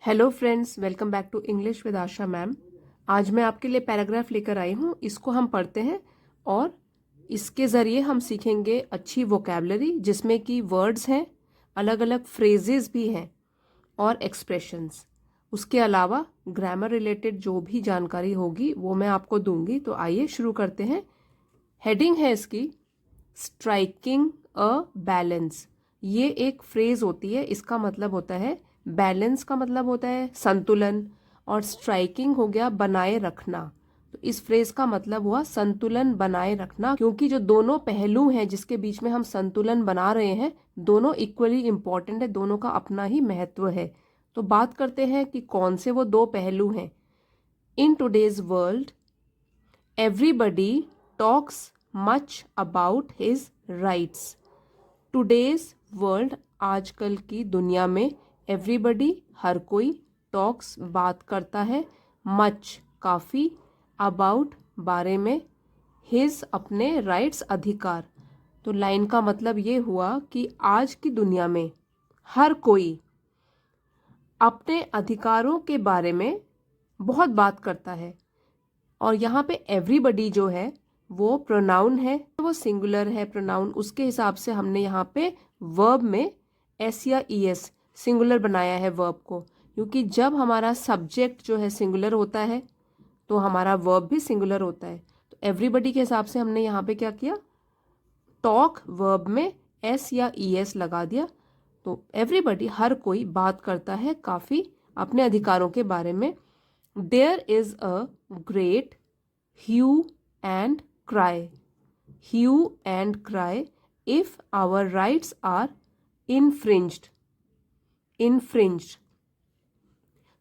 Hello friends, welcome back to English with Asha ma'am. आज मैं आपके लिए पैराग्राफ लेकर आई हूँ। इसको हम पढ़ते हैं और इसके ज़रिए हम सीखेंगे अच्छी वोकेबलरी, जिसमें कि वर्ड्स हैं, अलग अलग फ्रेजेस भी हैं और एक्सप्रेशंस। उसके अलावा ग्रामर रिलेटेड जो भी जानकारी होगी वो मैं आपको दूंगी। तो आइए शुरू करते हैं। हेडिंग है इसकी स्ट्राइकिंग अ बैलेंस। ये एक फ्रेज होती है, इसका मतलब होता है बैलेंस, का मतलब होता है संतुलन, और स्ट्राइकिंग हो गया बनाए रखना। तो इस फ्रेज का मतलब हुआ संतुलन बनाए रखना, क्योंकि जो दोनों पहलू हैं जिसके बीच में हम संतुलन बना रहे हैं, दोनों इक्वली इंपॉर्टेंट है, दोनों का अपना ही महत्व है। तो बात करते हैं कि कौन से वो दो पहलू हैं। In today's world everybody talks much about his rights. Today's world, आजकल की दुनिया में, एवरीबडी हर कोई, टॉक्स बात करता है, मच काफ़ी, अबाउट बारे में, हिज अपने, राइट्स अधिकार। तो लाइन का मतलब ये हुआ कि आज की दुनिया में हर कोई अपने अधिकारों के बारे में बहुत बात करता है। और यहाँ पे एवरीबडी जो है वो प्रोनाउन है, वो सिंगुलर है प्रोनाउन। उसके हिसाब से हमने यहाँ पे वर्ब में एस या ई एस सिंगुलर बनाया है वर्ब को, क्योंकि जब हमारा सब्जेक्ट जो है सिंगुलर होता है तो हमारा वर्ब भी सिंगुलर होता है। तो एवरीबडी के हिसाब से हमने यहाँ पे क्या किया, टॉक वर्ब में एस या ई एस लगा दिया। तो एवरीबडी हर कोई बात करता है काफ़ी अपने अधिकारों के बारे में। There is a great hue and cry, hue and cry if our rights are infringed, infringed।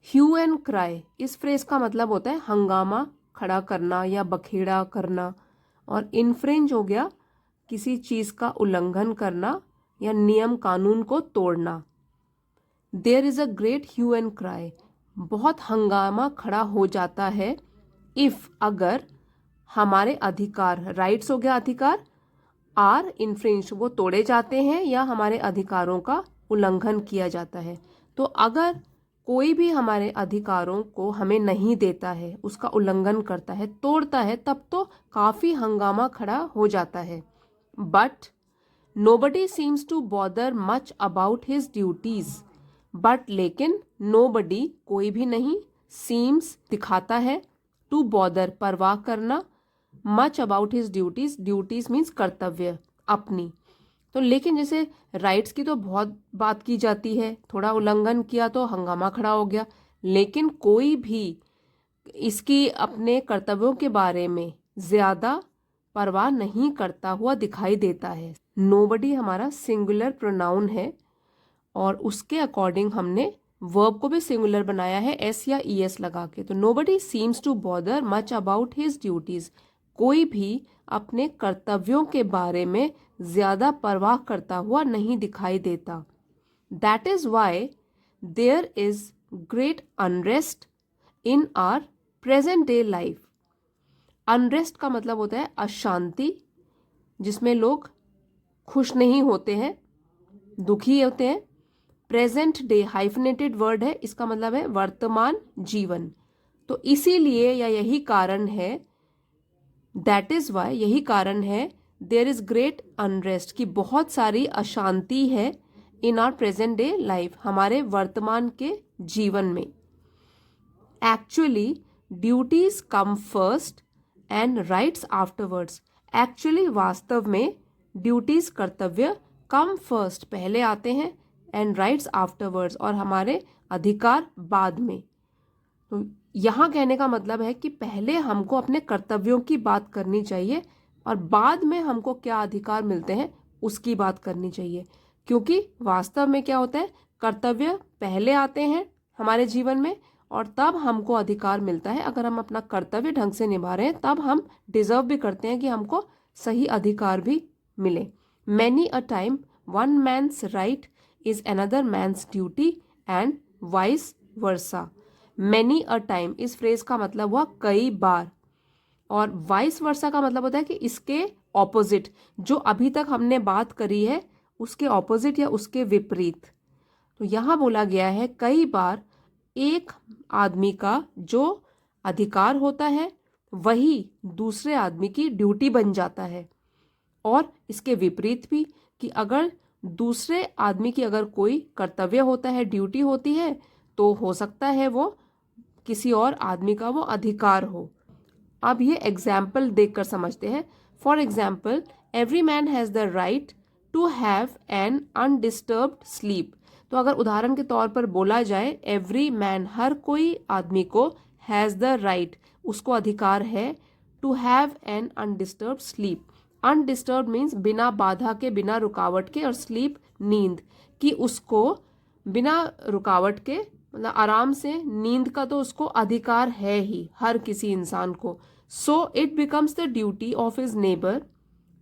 hue and cry इस फ्रेज का मतलब होता है हंगामा खड़ा करना या बखेड़ा करना, और infringe हो गया किसी चीज का उल्लंघन करना या नियम कानून को तोड़ना। There is a great hue and cry, बहुत हंगामा खड़ा हो जाता है, इफ अगर हमारे अधिकार, राइट्स हो गया अधिकार, आर इन्फ्रिंज वो तोड़े जाते हैं या हमारे अधिकारों का उल्लंघन किया जाता है। तो अगर कोई भी हमारे अधिकारों को हमें नहीं देता है, उसका उल्लंघन करता है, तोड़ता है, तब तो काफी हंगामा खड़ा हो जाता है। But nobody seems to bother much about his duties, but लेकिन नोबडी कोई भी नहीं, सीम्स दिखाता है, टू बॉदर परवाह करना, much about his duties, duties means कर्तव्य अपनी। तो लेकिन जैसे राइट्स की तो बहुत बात की जाती है, थोड़ा उल्लंघन किया तो हंगामा खड़ा हो गया, लेकिन कोई भी इसकी अपने कर्तव्यों के बारे में ज्यादा परवाह नहीं करता हुआ दिखाई देता है। नोबडी हमारा सिंगुलर प्रोनाउन है और उसके अकॉर्डिंग हमने वर्ब को भी सिंगुलर बनाया है एस या ई एस लगा के। तो nobody seems to bother much about his duties, कोई भी अपने कर्तव्यों के बारे में ज्यादा परवाह करता हुआ नहीं दिखाई देता। That is why there is great unrest in our present day life. Unrest का मतलब होता है अशांति, जिसमें लोग खुश नहीं होते हैं, दुखी होते हैं। प्रेजेंट डे हाइफनेटेड वर्ड है, इसका मतलब है वर्तमान जीवन। तो इसीलिए या यही कारण है, दैट इज वाई यही कारण है, देयर इज ग्रेट अनरेस्ट की बहुत सारी अशांति है in our present day life, हमारे वर्तमान के जीवन में। Actually duties come first and rights afterwards. Actually वास्तव में ड्यूटीज कर्तव्य कम फर्स्ट पहले आते हैं, एंड राइट्स आफ्टरवर्ड्स और हमारे अधिकार बाद में। तो यहाँ कहने का मतलब है कि पहले हमको अपने कर्तव्यों की बात करनी चाहिए और बाद में हमको क्या अधिकार मिलते हैं उसकी बात करनी चाहिए, क्योंकि वास्तव में क्या होता है, कर्तव्य पहले आते हैं हमारे जीवन में और तब हमको अधिकार मिलता है। अगर हम अपना कर्तव्य ढंग से निभा रहे हैं तब हम डिजर्व भी करते हैं कि हमको सही अधिकार भी मिले। Many a time one man's right is another man's duty and vice versa. Many a time इस फ्रेज का मतलब हुआ कई बार, और वाइस वर्सा का मतलब होता है कि इसके ऑपोजिट, जो अभी तक हमने बात करी है उसके ऑपोजिट या उसके विपरीत। तो यहाँ बोला गया है कई बार एक आदमी का जो अधिकार होता है वही दूसरे आदमी की ड्यूटी बन जाता है। और इसके विपरीत भी कि अगर दूसरे आदमी की अगर कोई कर्तव्य होता है, ड्यूटी होती है, तो हो सकता है वो किसी और आदमी का वो अधिकार हो। अब ये एग्जाम्पल देखकर समझते हैं। For example, every man has the right to have an undisturbed sleep. तो अगर उदाहरण के तौर पर बोला जाए, एवरी मैन, हर कोई आदमी को, हैज़ द राइट, उसको अधिकार है, to have an undisturbed sleep. Undisturb means बिना बाधा के, बिना रुकावट के, और स्लीप नींद, कि उसको बिना रुकावट के मतलब आराम से नींद का तो उसको अधिकार है ही, हर किसी इंसान को। So it becomes the duty of his neighbour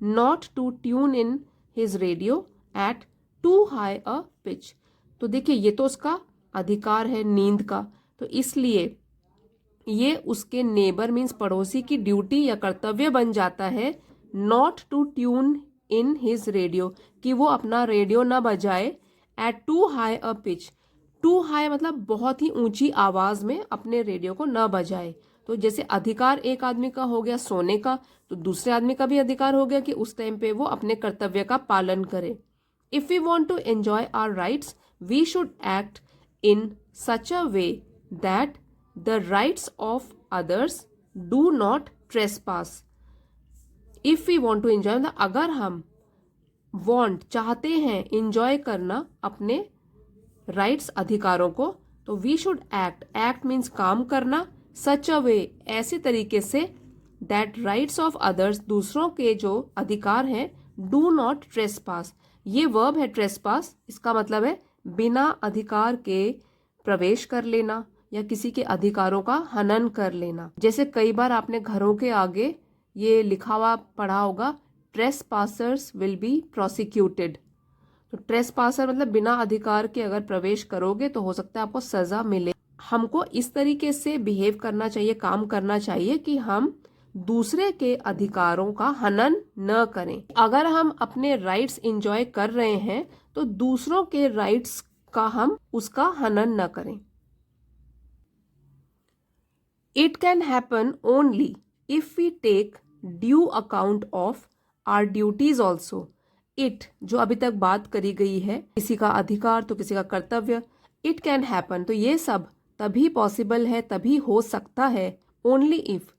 not to tune in his radio at too high a pitch. तो देखिए, ये तो उसका अधिकार है नींद का, तो इसलिए ये उसके नेबर मीन्स पड़ोसी की ड्यूटी या कर्तव्य बन जाता है not to tune in his radio, कि वो अपना रेडियो ना बजाए at too high a pitch. Too high मतलब बहुत ही ऊंची आवाज में अपने रेडियो को न बजाए। तो जैसे अधिकार एक आदमी का हो गया सोने का, तो दूसरे आदमी का भी अधिकार हो गया कि उस टाइम पे वो अपने कर्तव्य का पालन करे। If we want to enjoy our rights we should act in such a way that the rights of others do not trespass. If we want to enjoy मतलब अगर हम वॉन्ट चाहते हैं एंजॉय करना अपने राइट्स अधिकारों को, तो we should act, act means काम करना, सच अ वे ऐसे तरीके से, दैट राइट्स ऑफ अदर्स दूसरों के जो अधिकार हैं, डू नॉट ट्रेसपास। ये वर्ब है ट्रेसपास, इसका मतलब है बिना अधिकार के प्रवेश कर लेना या किसी के अधिकारों का हनन कर लेना। जैसे कई बार आपने घरों के आगे ये लिखा हुआ पढ़ा होगा, ट्रेसपासर्स विल बी प्रोसिक्यूटेड। तो ट्रेसपासर मतलब बिना अधिकार के अगर प्रवेश करोगे तो हो सकता है आपको सजा मिले। हमको इस तरीके से बिहेव करना चाहिए, काम करना चाहिए कि हम दूसरे के अधिकारों का हनन न करें। अगर हम अपने राइट्स एंजॉय कर रहे हैं तो दूसरों के राइट्स का हम उसका हनन न करें। It can happen only if we take due account of our duties also. It जो अभी तक बात करी गई है, किसी का अधिकार तो किसी का कर्तव्य, इट कैन हैपन, तो ये सब तभी पॉसिबल है, तभी हो सकता है, ओनली इफ,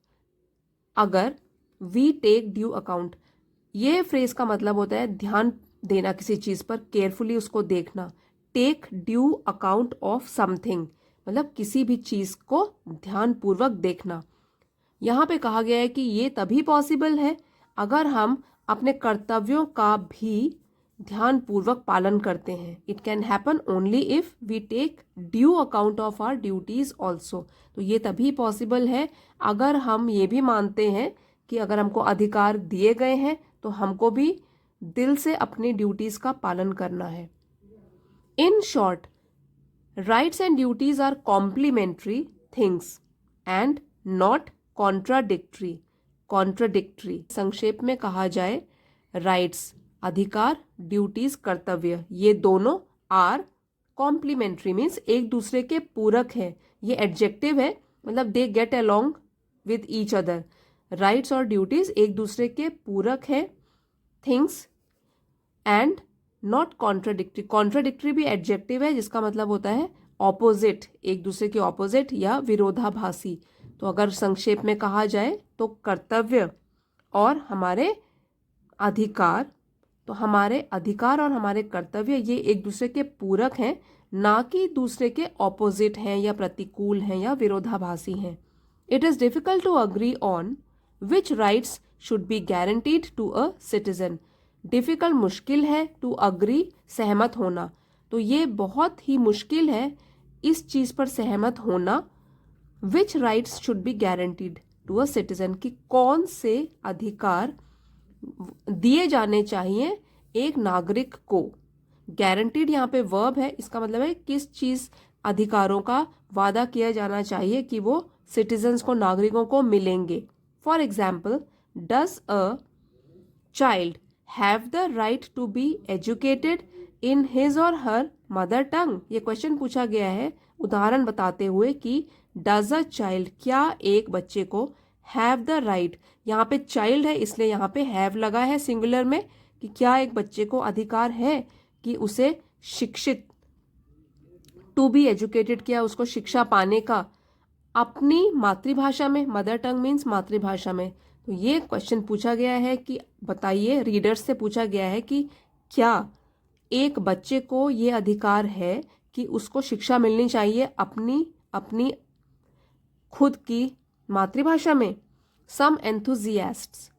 अगर वी टेक ड्यू अकाउंट। ये फ्रेज का मतलब होता है ध्यान देना किसी चीज पर, केयरफुली उसको देखना। Take due account of something मतलब किसी भी चीज को ध्यानपूर्वक देखना। यहाँ पे कहा गया है कि ये तभी पॉसिबल है अगर हम अपने कर्तव्यों का भी ध्यानपूर्वक पालन करते हैं। It can happen only if we take due account of our duties also. तो ये तभी पॉसिबल है अगर हम ये भी मानते हैं कि अगर हमको अधिकार दिए गए हैं तो हमको भी दिल से अपनी ड्यूटीज का पालन करना है। In short, rights and duties are complementary things and not contradictory. Contradictory संक्षेप में कहा जाए, राइट्स अधिकार, ड्यूटीज कर्तव्य, ये दोनों आर कॉम्प्लीमेंट्री मीन्स एक दूसरे के पूरक है। ये एडजेक्टिव है मतलब they get along with each other. Rights और ड्यूटीज एक दूसरे के पूरक है। Things and not contradictory. Contradictory भी एडजेक्टिव है जिसका मतलब होता है ऑपोजिट, एक दूसरे के ऑपोजिट या विरोधाभासी। तो अगर संक्षेप में कहा जाए तो कर्तव्य और हमारे अधिकार, तो हमारे अधिकार और हमारे कर्तव्य ये एक दूसरे के पूरक हैं, ना कि दूसरे के ऑपोजिट हैं या प्रतिकूल हैं या विरोधाभासी हैं। It is difficult to agree on which rights should be guaranteed to a citizen. Difficult मुश्किल है, टू अग्री सहमत होना, तो ये बहुत ही मुश्किल है इस चीज़ पर सहमत होना, which rights should be guaranteed to a citizen, कि कौन से अधिकार दिए जाने चाहिए एक नागरिक को। गारंटीड यहाँ पे वर्ब है, इसका मतलब है किस चीज अधिकारों का वादा किया जाना चाहिए कि वो सिटीजन्स को, नागरिकों को मिलेंगे। For example, does a child have the right to be educated in his और हर मदर टंग। ये क्वेश्चन पूछा गया है, उदाहरण बताते हुए कि डज अ चाइल्ड, क्या एक बच्चे को, हैव द राइट, यहाँ पे चाइल्ड है इसलिए यहाँ पे हैव लगा है सिंगुलर में, कि क्या एक बच्चे को अधिकार है कि उसे शिक्षित, टू बी एजुकेटेड, क्या उसको शिक्षा पाने का अपनी मातृभाषा में, मदर टंग मीन्स मातृभाषा में। तो ये क्वेश्चन पूछा गया है कि बताइए, रीडर्स से पूछा गया है कि क्या एक बच्चे को ये अधिकार है कि उसको शिक्षा मिलनी चाहिए अपनी अपनी खुद की मातृभाषा में। सम एंथुजियास्ट्स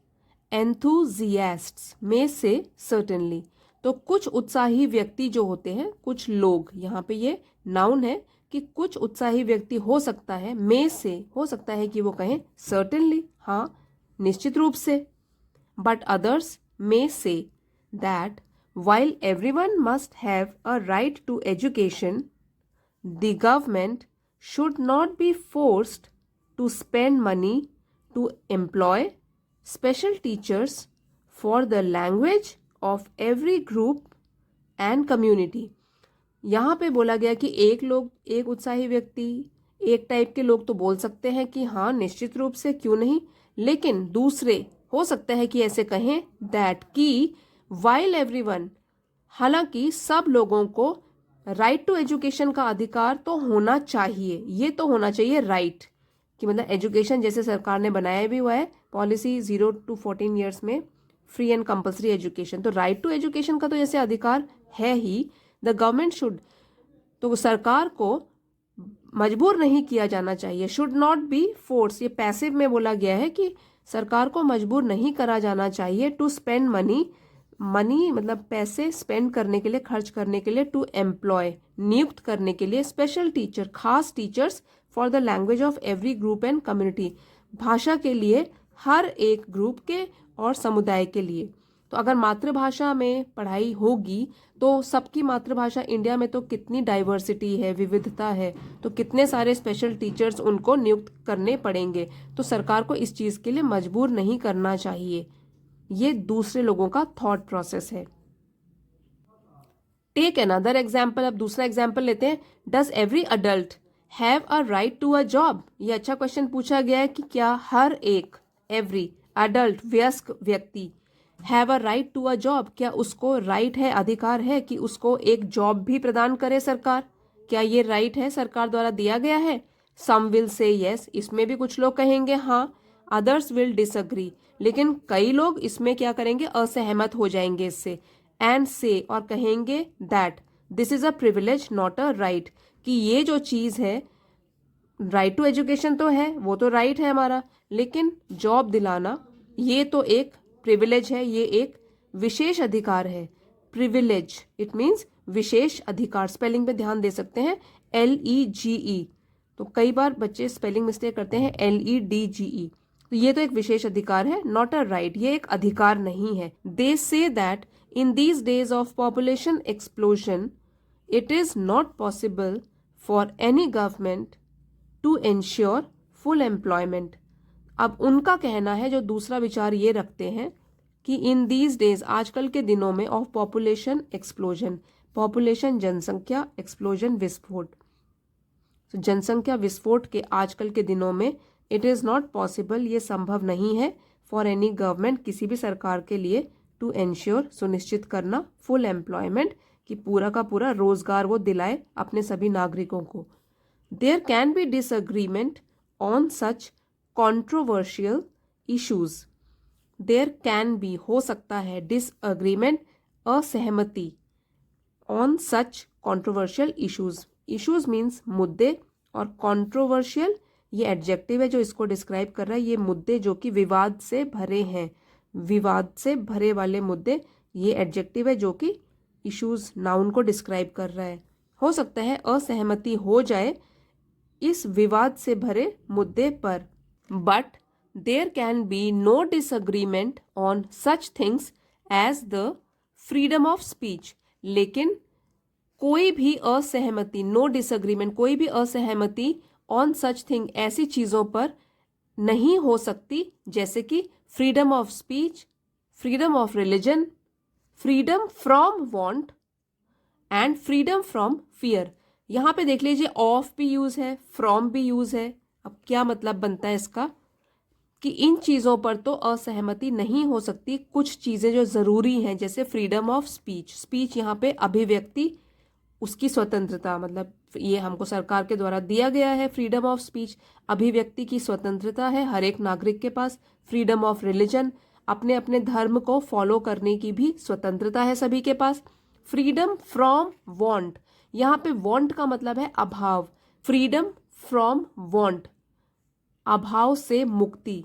में से सर्टेनली, तो कुछ उत्साही व्यक्ति जो होते हैं, कुछ लोग, यहाँ पे ये नाउन है कि कुछ उत्साही व्यक्ति हो सकता है, में से हो सकता है कि वो कहें सर्टेनली, हाँ निश्चित रूप से। बट अदर्स में say that while everyone must have a right to education, the government should not be forced to spend money to employ special teachers for the language of every group and community। यहाँ पे बोला गया कि एक उत्साही व्यक्ति, एक type के लोग तो बोल सकते हैं कि हाँ निश्चित रूप से, क्यों नहीं, लेकिन दूसरे हो सकता है कि ऐसे कहें दैट की while everyone, हालांकि सब लोगों को राइट टू एजुकेशन का अधिकार तो होना चाहिए, ये तो होना चाहिए राइट कि मतलब एजुकेशन, जैसे सरकार ने बनाया भी हुआ है पॉलिसी 0 to 14 ईयर्स में फ्री एंड कंपल्सरी एजुकेशन, तो राइट टू एजुकेशन का तो जैसे अधिकार है ही। द गवर्नमेंट शुड, तो सरकार को मजबूर नहीं किया जाना चाहिए, शुड नॉट बी फोर्स, ये पैसिव में बोला गया है कि सरकार को मजबूर नहीं करा जाना चाहिए टू स्पेंड मनी, मनी मतलब पैसे स्पेंड करने के लिए, खर्च करने के लिए, टू एम्प्लॉय नियुक्त करने के लिए, स्पेशल टीचर खास teachers for the language of every group and community, भाषा के लिए हर एक ग्रुप के और समुदाय के लिए। तो अगर मातृभाषा में पढ़ाई होगी तो सबकी मातृभाषा, इंडिया में तो कितनी डाइवर्सिटी है, विविधता है, तो कितने सारे स्पेशल टीचर्स उनको नियुक्त करने पड़ेंगे, तो सरकार को इस चीज़ के लिए मजबूर नहीं करना चाहिए। ये दूसरे लोगों का थॉट प्रोसेस है। टेक अनदर एग्जाम्पल, अब दूसरा एग्जाम्पल लेते हैं। Does every adult have a right to a job, ये अच्छा क्वेश्चन पूछा गया है कि क्या हर एक, एवरी अडल्ट वयस्क व्यक्ति, have a right to a job, क्या उसको राइट है, अधिकार है कि उसको एक जॉब भी प्रदान करे सरकार, क्या ये राइट है, सरकार द्वारा दिया गया है। सम विल से यस, इसमें भी कुछ लोग कहेंगे हाँ, अदर्स विल डिसअग्री, लेकिन कई लोग इसमें क्या करेंगे, असहमत हो जाएंगे इससे, एंड से, और कहेंगे that this is a privilege not a right, कि ये जो चीज़ है, राइट टू एजुकेशन तो है, वो तो राइट है हमारा, लेकिन जॉब दिलाना ये तो एक प्रिविलेज है, ये एक विशेष अधिकार है। प्रिविलेज इट मीन्स विशेष अधिकार, स्पेलिंग पे ध्यान दे सकते हैं, LEGE, तो कई बार बच्चे स्पेलिंग मिस्टेक करते हैं, LEDGE, तो ये तो एक विशेष अधिकार है, नॉट अ राइट, ये एक अधिकार नहीं है। They say that in these days of population explosion it is not possible for any government to ensure full employment. अब उनका कहना है, जो दूसरा विचार ये रखते हैं कि इन दीज डेज, आजकल के दिनों में, ऑफ पॉपुलेशन एक्सप्लोजन, पॉपुलेशन जनसंख्या, एक्सप्लोजन विस्फोट, तो जनसंख्या विस्फोट के आजकल के दिनों में इट इज़ नॉट पॉसिबल, ये संभव नहीं है, फॉर एनी गवर्नमेंट, किसी भी सरकार के लिए, टू एंश्योर, सुनिश्चित करना, फुल एम्प्लॉयमेंट, कि पूरा का पूरा रोजगार वो दिलाए अपने सभी नागरिकों को। There can be disagreement on such controversial issues, there can be, हो सकता है, डिसअग्रीमेंट, असहमति, on such controversial issues, issues means मुद्दे, और कॉन्ट्रोवर्शियल ये एडजेक्टिव है जो इसको डिस्क्राइब कर रहा है, ये मुद्दे जो कि विवाद से भरे हैं, विवाद से भरे वाले मुद्दे, ये एडजेक्टिव है जो कि इश्यूज नाउन को डिस्क्राइब कर रहा है। हो सकता है असहमति हो जाए इस विवाद से भरे मुद्दे पर, but there can be no disagreement on such things as the freedom of speech, लेकिन कोई भी असहमति, नो डिसअग्रीमेंट, कोई भी असहमति ऑन सच थिंग, ऐसी चीज़ों पर नहीं हो सकती, जैसे कि freedom of speech, freedom of religion, freedom from want and freedom from fear. यहाँ पे देख लीजिए ऑफ भी यूज है, फ्रॉम भी यूज है। अब क्या मतलब बनता है इसका कि इन चीज़ों पर तो असहमति नहीं हो सकती, कुछ चीज़ें जो ज़रूरी हैं जैसे फ्रीडम ऑफ स्पीच। स्पीच यहाँ पे अभिव्यक्ति, उसकी स्वतंत्रता, मतलब ये हमको सरकार के द्वारा दिया गया है फ्रीडम ऑफ स्पीच, अभिव्यक्ति की स्वतंत्रता है हर एक नागरिक के पास। फ्रीडम ऑफ रिलीजन, अपने अपने धर्म को फॉलो करने की भी स्वतंत्रता है सभी के पास। फ्रीडम फ्रॉम वांट, यहाँ पे वांट का मतलब है अभाव। फ्रीडम फ्रॉम वांट, अभाव से मुक्ति।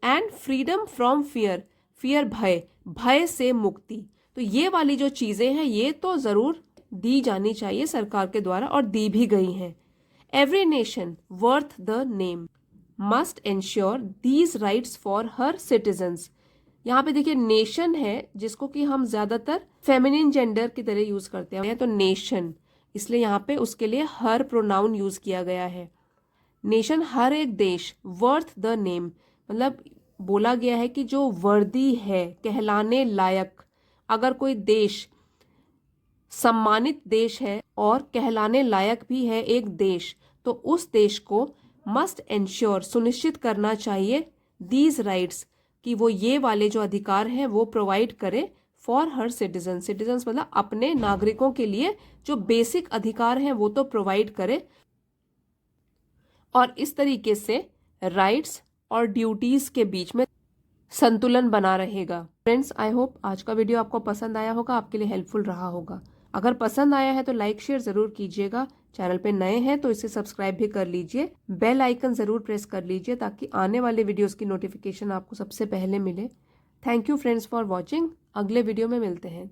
And freedom from fear, fear भय, भय से मुक्ति। तो ये वाली जो चीजें हैं ये तो जरूर दी जानी चाहिए सरकार के द्वारा और दी भी गई हैं। Every nation worth the name must ensure these rights for her citizens. यहाँ पे देखिए नेशन है जिसको कि हम ज्यादातर फेमिनिन जेंडर की तरह यूज करते हैं, तो नेशन, इसलिए यहाँ पे उसके लिए हर प्रोनाउन यूज किया गया है। नेशन हर एक देश, वर्थ द नेम मतलब बोला गया है कि जो वर्दी है, कहलाने लायक, अगर कोई देश सम्मानित देश है और कहलाने लायक भी है एक देश, तो उस देश को मस्ट एंश्योर सुनिश्चित करना चाहिए दीज राइट्स, कि वो ये वाले जो अधिकार हैं वो प्रोवाइड करे फॉर हर सिटीजन। सिटीजन्स मतलब अपने नागरिकों के लिए जो बेसिक अधिकार हैं वो तो प्रोवाइड करे, और इस तरीके से राइट्स और ड्यूटीज के बीच में संतुलन बना रहेगा। फ्रेंड्स, आई होप आज का वीडियो आपको पसंद आया होगा, आपके लिए हेल्पफुल रहा होगा। अगर पसंद आया है तो लाइक शेयर जरूर कीजिएगा। चैनल पे नए हैं तो इसे सब्सक्राइब भी कर लीजिए, बेल आइकन जरूर प्रेस कर लीजिए ताकि आने वाले वीडियोस की नोटिफिकेशन आपको सबसे पहले मिले। Thank you friends for watching. अगले वीडियो में मिलते हैं।